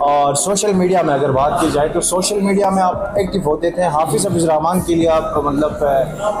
اور social media میں اگر بات کی جائے تو سوشل میڈیا میں آپ ایکٹیو ہوتے تھے, حافظ حفیظ الرحمان کے لیے آپ مطلب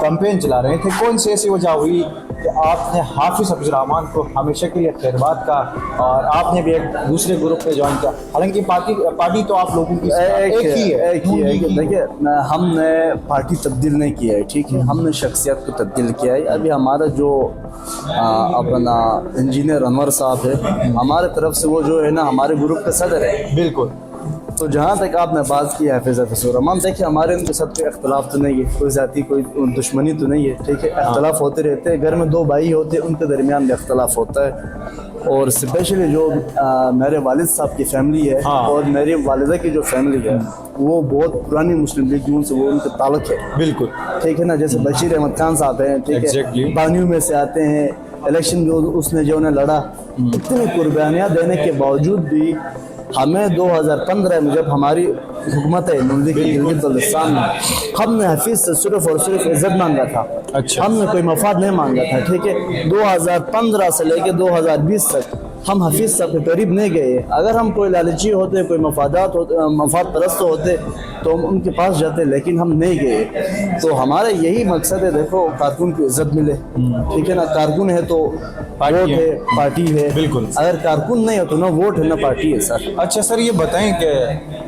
کمپین چلا رہے تھے. کون سی ایسی وجہ ہوئی کہ آپ نے حافظ حفیظ الرحمان کو ہمیشہ کے لیے خیرباد کا اور آپ نے بھی ایک دوسرے گروپ میں جوائن کیا, حالانکہ پارٹی تو آپ لوگوں کی ایک ہی ہے. دیکھیے ہم نے پارٹی تبدیل نہیں کیا ہے, ٹھیک ہے, ہم نے شخصیت کو تبدیل کیا ہے. ابھی ہمارا جو اپنا انجینئر انور صاحب ہے, ہمارے طرف سے وہ جو ہے نا ہمارے گروپ کا صدر ہے. بالکل. تو جہاں تک آپ نے بات کی حافظ حفیظ الرحمان, دیکھیے ہمارے ان کے ساتھ کوئی اختلاف تو نہیں ہے, کوئی ذاتی کوئی دشمنی تو نہیں ہے, ٹھیک ہے. اختلاف ہوتے رہتے ہیں, گھر میں دو بھائی ہوتے ہیں, ان کے درمیان بھی اختلاف ہوتا ہے. اور اسپیشلی جو میرے والد صاحب کی فیملی ہے اور میری والدہ کی جو فیملی ہے وہ بہت پرانی مسلم لیگ نون سے وہ ان کا تعلق ہے. بالکل, ٹھیک ہے نا. جیسے بشیر احمد خان صاحب ہیں, ٹھیک ہے, بانیوں میں سے آتے ہیں. الیکشن جو اس نے جو انہیں لڑا, اتنی قربانیاں دینے کے باوجود بھی ہمیں 2015 میں جب ہماری حکومت ہے نون لیگ کی گلگت بلتستان میں, ہم نے حفیظ سے صرف اور صرف عزت مانگا تھا. اچھا, ہم نے کوئی مفاد نہیں مانگا تھا, ٹھیک ہے. 2015 سے لے کے 2020 تک ہم حفیظ صاحب کے قریب نہیں گئے. اگر ہم کوئی لالچی ہوتے, کوئی مفاد پرست ہوتے تو ہم ان کے پاس جاتے, لیکن ہم نہیں گئے. تو ہمارا یہی مقصد ہے, دیکھو کارکن کی عزت ملے, ٹھیک ہے نا. کارکن ہے تو ووٹ ہے, پارٹی ہے. بالکل. اگر کارکن نہیں ہے تو نہ ووٹ ہے نہ پارٹی ہے. سر اچھا سر, یہ بتائیں کہ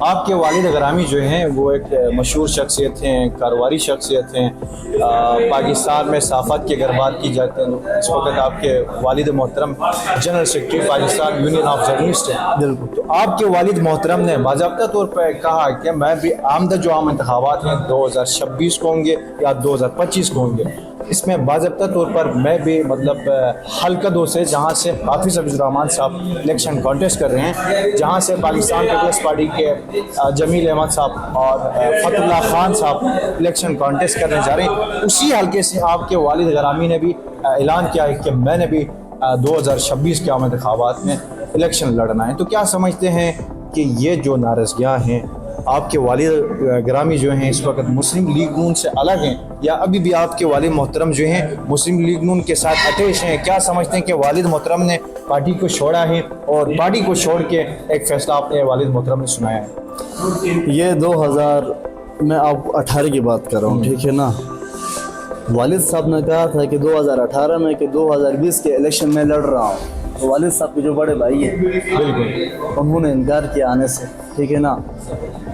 آپ کے والد گرامی جو ہیں وہ ایک مشہور شخصیت ہیں, کاروباری شخصیت ہیں, پاکستان میں صحافت کی اگر بات کی جاتی ہے اس وقت آپ کے والد محترم general secretary Pakistan union of journalist ہیں. بالکل. تو آپ کے والد محترم نے باضابطہ طور پہ کہا کہ میں بھی آمدہ جو عام انتخابات ہیں 2026 کو ہوں گے یا 2025 کو ہوں گے, اس میں باضابطہ طور پر میں بھی مطلب حلقہ 2 سے جہاں سے حافظ حفیظ الرحمان صاحب الیکشن کانٹیسٹ کر رہے ہیں, جہاں سے پاکستان پیپلز پارٹی کے جمیل احمد صاحب اور فتح اللہ خان صاحب الیکشن کانٹیسٹ کرنے جا رہے ہیں, اسی حلقے سے آپ کے والد گرامی نے بھی اعلان کیا ہے کہ میں نے بھی 2026 کے عام انتخابات میں الیکشن لڑنا ہے. تو کیا سمجھتے ہیں کہ یہ جو ناراضگیاں ہیں آپ کے والد گرامی جو ہیں اس وقت مسلم لیگ نون سے الگ ہیں, یا ابھی بھی آپ کے والد محترم جو ہیں مسلم لیگ نون کے ساتھ اٹیچ ہیں؟ کیا سمجھتے ہیں کہ والد محترم نے پارٹی کو چھوڑا ہے اور پارٹی کو چھوڑ کے ایک فیصلہ اپنے والد محترم نے سنایا ہے؟ یہ 2000 میں آپ 18 کی بات کر رہا ہوں, ٹھیک ہے نا. والد صاحب نے کہا تھا کہ 2018 میں کہ 2020 کے الیکشن میں لڑ رہا ہوں. تو والد صاحب کے جو بڑے بھائی ہیں بالکل انہوں نے انکار کیا آنے سے, ٹھیک ہے نا.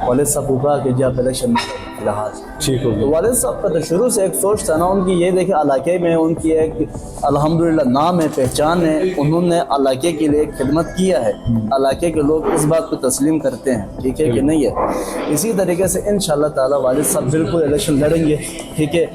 والد صاحب کو کہا کہ جی آپ الیکشن میں فی الحال ٹھیک ہو تو گیا. والد صاحب کا تو شروع سے ایک سوچ تھا نا ان کی, یہ دیکھیں علاقے میں ان کی ایک الحمدللہ نام ہے, پہچان ہے, انہوں نے علاقے کے لیے ایک خدمت کیا ہے. علاقے کے لوگ اس بات کو تسلیم کرتے ہیں, ٹھیک ہے کہ نہیں ہے. اسی طریقے سے انشاءاللہ تعالی والد صاحب بالکل الیکشن لڑیں گے, ٹھیک ہے.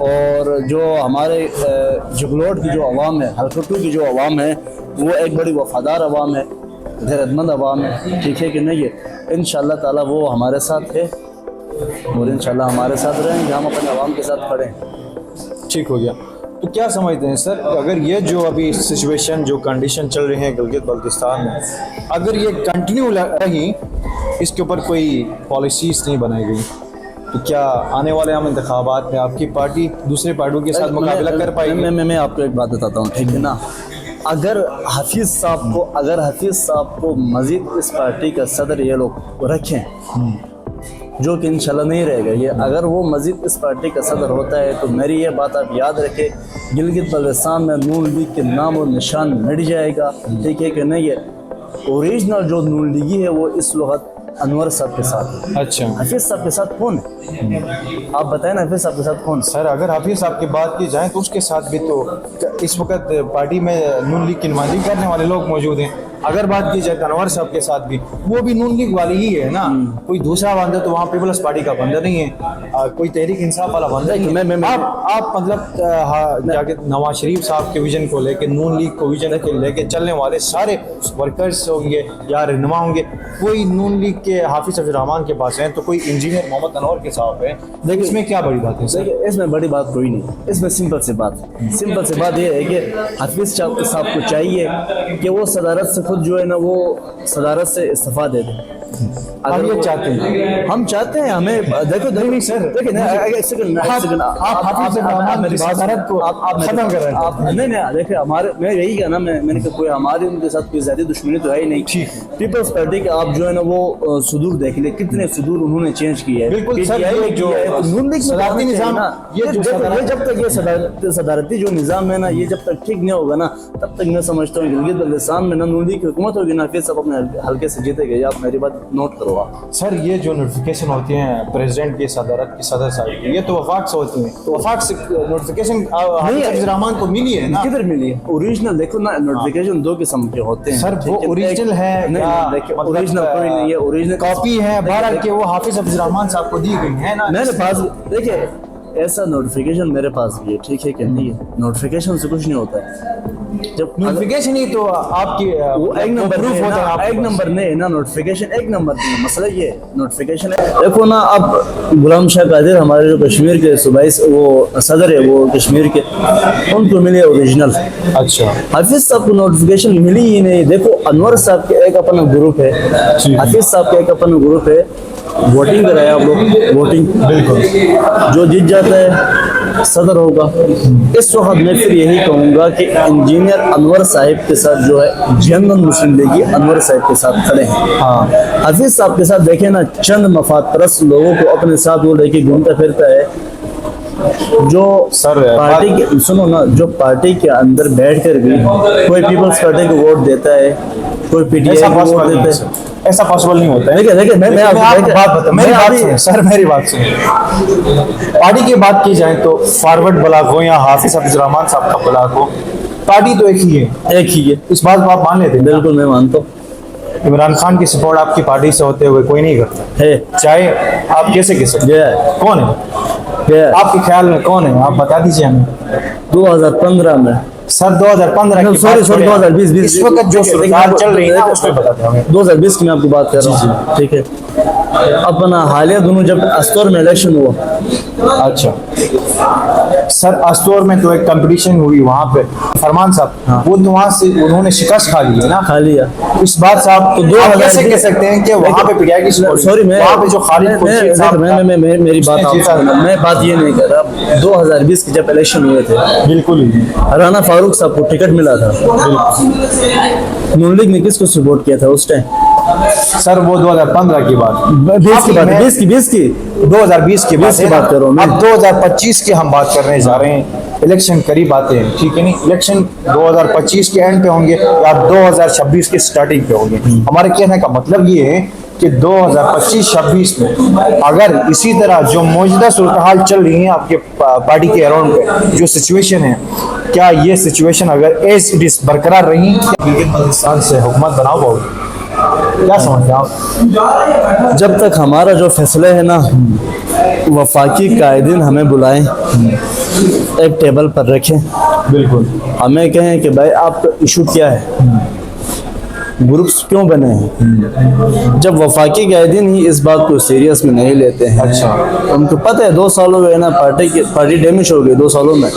اور جو ہمارے جگلوٹ کی جو عوام ہے, حلقہ 2 کی جو عوام ہے, وہ ایک بڑی وفادار عوام ہے, غیرت مند عوام ہے, ٹھیک ہے کہ نہیں ہے. انشاءاللہ تعالی وہ ہمارے ساتھ ہے اور انشاءاللہ ہمارے ساتھ رہیں گے, ہم اپنے عوام کے ساتھ کھڑے ہیں. ٹھیک ہو گیا. تو کیا سمجھتے ہیں سر, اگر یہ جو ابھی سچویشن جو کنڈیشن چل رہی ہیں گلگت بلتستان میں, اگر یہ کنٹینیو رہی, اس کے اوپر کوئی پالیسیز نہیں بنائی گئی, تو کیا آنے والے عام انتخابات میں آپ کی پارٹی دوسرے پارٹیوں کے ساتھ مقابلہ کر پائے گی؟ میں آپ کو ایک بات بتاتا ہوں, ٹھیک ہے نا. اگر حفیظ صاحب کو مزید اس پارٹی کا صدر یہ لوگ رکھیں, جو کہ انشاءاللہ نہیں رہے گا یہ, اگر وہ مزید اس پارٹی کا صدر ہوتا ہے تو میری یہ بات آپ یاد رکھیں, گلگت بلتستان میں نون لیگ کے نام و نشان مٹ جائے گا, ٹھیک ہے کہ نہیں ہے. اوریجنل جو نون لیگی ہے وہ اس وقت انور صاحب کے ساتھ ہے. اچھا, حفیظ صاحب کے ساتھ کون ہے؟ آپ بتائیں نا, حفیظ صاحب کے ساتھ کون؟ سر اگر حفیظ صاحب کی بات کی جائے تو اس کے ساتھ بھی تو اس وقت پارٹی میں نون لیگ کی نمائندگی کرنے والے لوگ موجود ہیں. اگر بات کی جائے انور صاحب کے ساتھ بھی, وہ بھی نون لیگ والی ہی ہے نا, کوئی دوسرا بندہ تو وہاں پیپلز پارٹی کا بندہ نہیں ہے, کوئی تحریک انصاف والا بندہ نہیں ہے. آپ مطلب کیا کہ نواز شریف صاحب کے ویژن کو لے کے, نون لیگ کو ویژن کو لے کے چلنے والے سارے ورکرز ہوں گے یا رہنما ہوں گے, کوئی نون لیگ کے حافظ حفیظ الرحمان کے پاس ہیں تو کوئی انجینئر محمد انور کے صاحب ہے. دیکھیں اس میں کیا بڑی بات ہے سر؟ اس میں بڑی بات کوئی نہیں, اس میں سمپل سی بات یہ ہے کہ حفیظ صاحب کو چاہیے کہ وہ صدارت سے خود جو ہے نا وہ صدارت سے استعفیٰ دے دیں, ہم یہ چاہتے ہیں، ہم چاہتے ہیں ہمیں دیکھو نہیں سر، دیکھیں ایک سیکنڈ آپ حافظ الرحمان کی صدارت کو ختم کر رہے ہیں۔ نہیں دیکھیں ہمارے میں یہی کہا نا، میں نے کہا کوئی ہماری ان کے ساتھ کوئی زیادہ دشمنی تو ہے ہی نہیں۔ پیپلز پارٹی کے آپ جو ہے نا وہ صدور دیکھ لیں، کتنے صدور انہوں نے چینج کیے ہیں۔ بالکل سر، یہ جو صدارتی نظام، یہ جب تک یہ صدارتی جو نظام ہے نا، یہ جب تک ٹھیک نہیں ہوگا نا، تب تک میں سمجھتا ہوں گلگت بلتستان میں نہ نون لیگ کی حکومت ہوگی، نہ پھر سب اپنے حلقے سے جیتے گئے۔ آپ میری بات نوٹ کرو آپ۔ سر یہ جو نوٹیفیکیشن ہوتی ہیں پریزیڈنٹ کی صدارت کی صدر صاحب کی، یہ تو وفاق سے ہوتی ہیں، وفاق سے نوٹیفیکیشن حافظ الرحمان کو ملی ہے نا؟ کدھر ملی ہے؟ اوریجنل دیکھو نا، نوٹیفیکیشن دو قسم کے ہوتے ہیں سر، وہ اوریجنل ہے یا اوریجنل کوئی نہیں ہے، اوریجنل کاپی ہے بہرحال کہ وہ حافظ الرحمان صاحب کو دی گئی ہے نا؟ میرے پاس دیکھیں ایسا نوٹیفیکیشن میرے پاس بھی ہے، ٹھیک ہے کہ نہیں ہے؟ نوٹیفیکیشن سے کچھ نہیں ہوتا ہے، جب نوٹیفیکیشن ہی تو آپ کی وہ ایک نمبر پروف ہوتا ہے، ایک نمبر نہیں ہے نا، نوٹیفیکیشن ایک نمبر نہیں ہے۔ مسئلہ یہ ہے نوٹیفیکیشن دیکھو نا، اب غلام شاہ قادر ہمارے جو کشمیر کے صوبائی وہ صدر ہے وہ کشمیر کے، ان کو ملی اوریجنل۔ اچھا، حافظ صاحب کو نوٹیفیکیشن ملی ہی نہیں۔ دیکھو انور صاحب کے ایک اپنا گروپ ہے، حافظ صاحب کے ایک اپنا گروپ ہے، ووٹنگ کرایا آپ لوگ، ووٹنگ بالکل جو جیت جاتا ہے صدر ہوگا۔ اس وقت میں پھر یہی کہوں گا کہ انجینئر انور صاحب کے ساتھ جو ہے جنرل مسلم لیگی انور صاحب کے ساتھ کھڑے ہیں۔ حافظ صاحب کے ساتھ دیکھیں نا، چند مفاد پرست لوگوں کو اپنے ساتھ وہ لے کے گھومتا پھرتا ہے، جو پارٹی کے سنو نا، جو پارٹی کے اندر بیٹھ کر بھی کوئی پیپلز پارٹی کو ووٹ دیتا ہے، کوئی پی ٹی آئی کو ووٹ دیتا ہے۔ ایسا پاسبل نہیں ہوتا ہے۔ دیکھیں میں میری بات سنیں، پارٹی کی بات کی جائے تو فارورڈ بلاک ہو یا حافظ الرحمان صاحب کا بلاک ہو، پارٹی تو ایک ہی ہے، ایک ہی ہے، اس بات کو آپ مان لیتے ہیں؟ بالکل میں مانتا ہوں۔ عمران خان کی سپورٹ آپ کی پارٹی سے ہوتے ہوئے کوئی نہیں کرتا ہے، چاہے آپ کیسے کون ہے آپ کے خیال میں کون ہے؟ آپ بتا دیجیے ہمیں۔ 2015 میں سر 2015 کی سوری 2020 اس وقت جو صورتحال چل رہی ہے اس میں بتا دیں ہمیں۔ 2020 کی میں آپ کو بات کر رہا ہوں، ٹھیک ہے؟ اپنا حالیہ دونوں جب استور میں الیکشن ہوا، اچھا سر، استور میں تو ایک کمپٹیشن ہوئی وہاں پہ، فرمان صاحب وہ تو وہاں سے انہوں نے شکست کھا لی ہے نا؟ کھا لیا۔ اس بات سے آپ کیسے کہہ سکتے ہیں کہ وہاں پہ پی ٹی آئی کی سوری وہاں پہ جو خالد خورشید صاحب میری بات میں بات یہ نہیں کر رہا، 2020 کے جب الیکشن ہوئے تھے، بالکل رانا فاروق صاحب کو ٹکٹ ملا تھا، نون لیگ نے کس کو سپورٹ کیا تھا اس ٹائم؟ سر وہ 2015 کی بات، 20 کی 2020 کی بات کر رہا ہوں۔ اب 2025 کی ہم بات کرنے جا رہے ہیں، الیکشن قریب آتے ہیں، ٹھیک ہے نہیں؟ الیکشن 2025 کے اینڈ پہ ہوں گے یا 2026 کے سٹارٹنگ پہ ہوں گے۔ ہمارے کہنے کا مطلب یہ ہے کہ 2025-26 میں اگر اسی طرح جو موجودہ صورتحال چل رہی ہیں آپ کے پارٹی کے اراؤنڈ پہ جو سچویشن ہے، کیا یہ سچویشن اگر ایز اٹ از برقرار رہی گلگت بلتستان سے حکومت بناؤ پاؤ گی؟ کیا سمجھتے ہیں آپ؟ جب تک ہمارا جو فیصلہ ہے نا، وفاقی قائدین ہمیں بلائیں، ایک ٹیبل پر رکھیں، بالکل ہمیں کہیں کہ بھائی آپ کا ایشو کیا ہے، گروپس کیوں بنے ہیں؟ جب وفاقی قائدین ہی اس بات کو سیریس میں نہیں لیتے ہیں، ان کو پتہ ہے 2 سالوں میں نا پارٹی ڈیمیج ہو گئی، 2 سالوں میں